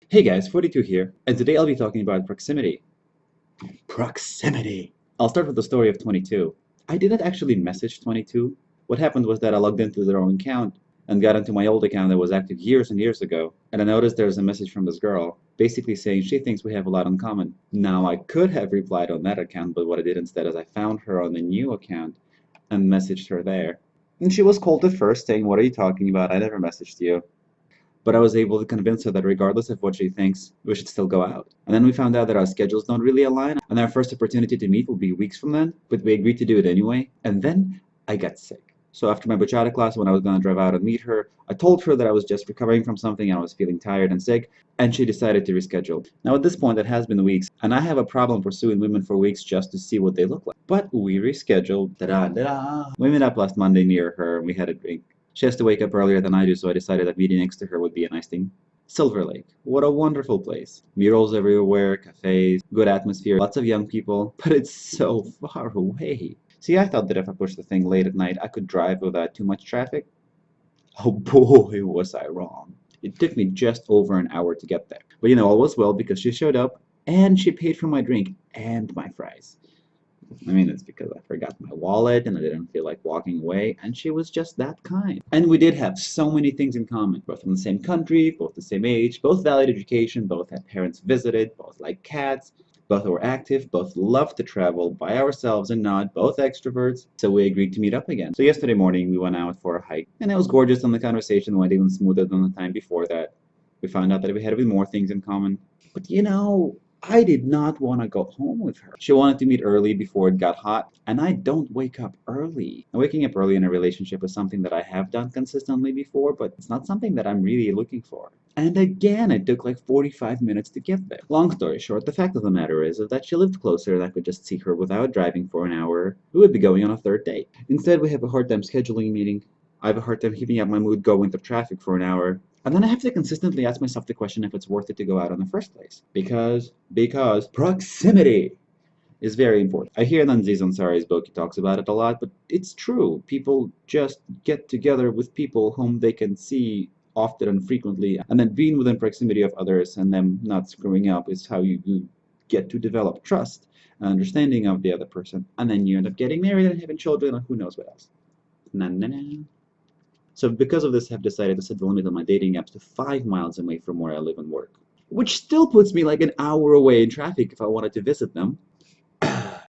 Hey guys, 42 here, and today I'll be talking about proximity. Proximity! I'll start with the story of 22. I didn't actually message 22. What happened was that I logged into the wrong account and got into my old account that was active years and years ago, and I noticed there's a message from this girl, basically saying she thinks we have a lot in common. Now, I could have replied on that account, but what I did instead is I found her on the new account and messaged her there. And she was cold at first, saying, "What are you talking about? I never messaged you." But I was able to convince her that regardless of what she thinks, we should still go out. And then we found out that our schedules don't really align, and our first opportunity to meet will be weeks from then, but we agreed to do it anyway. And then I got sick. So after my bachata class, when I was gonna drive out and meet her, I told her that I was just recovering from something and I was feeling tired and sick, and she decided to reschedule. Now at this point, it has been weeks, and I have a problem pursuing women for weeks just to see what they look like. But we rescheduled. Ta-da, ta-da! We met up last Monday near her, and we had a drink. She has to wake up earlier than I do, so I decided that meeting next to her would be a nice thing. Silver Lake. What a wonderful place. Murals everywhere, cafes, good atmosphere, lots of young people, but it's so far away. See, I thought that if I pushed the thing late at night, I could drive without too much traffic. Oh boy, was I wrong. It took me just over an hour to get there. But all was well because she showed up and she paid for my drink and my fries. I mean, it's because I forgot my wallet and I didn't feel like walking away, and she was just that kind. And we did have so many things in common. Both from the same country, both the same age, both valued education, both had parents visited, both like cats, both were active, both loved to travel by ourselves and not, both extroverts. So we agreed to meet up again. So yesterday morning we went out for a hike, and it was gorgeous, and the conversation went even smoother than the time before that. We found out that we had even more things in common. But I did not want to go home with her. She wanted to meet early before it got hot, and I don't wake up early. And waking up early in a relationship is something that I have done consistently before, but it's not something that I'm really looking for. And again, it took like 45 minutes to get there. Long story short, the fact of the matter is that she lived closer and I could just see her without driving for an hour. We would be going on a third date. Instead, we have a hard time scheduling a meeting. I have a hard time keeping up my mood going through traffic for an hour. And then I have to consistently ask myself the question if it's worth it to go out in the first place. Because proximity is very important. I hear that Aziz Ansari's book, he talks about it a lot, but it's true. People just get together with people whom they can see often and frequently, and then being within proximity of others and them not screwing up is how you get to develop trust and understanding of the other person. And then you end up getting married and having children and who knows what else. Na na na. So because of this, I've decided to set the limit on my dating apps to 5 miles away from where I live and work, which still puts me like an hour away in traffic if I wanted to visit them.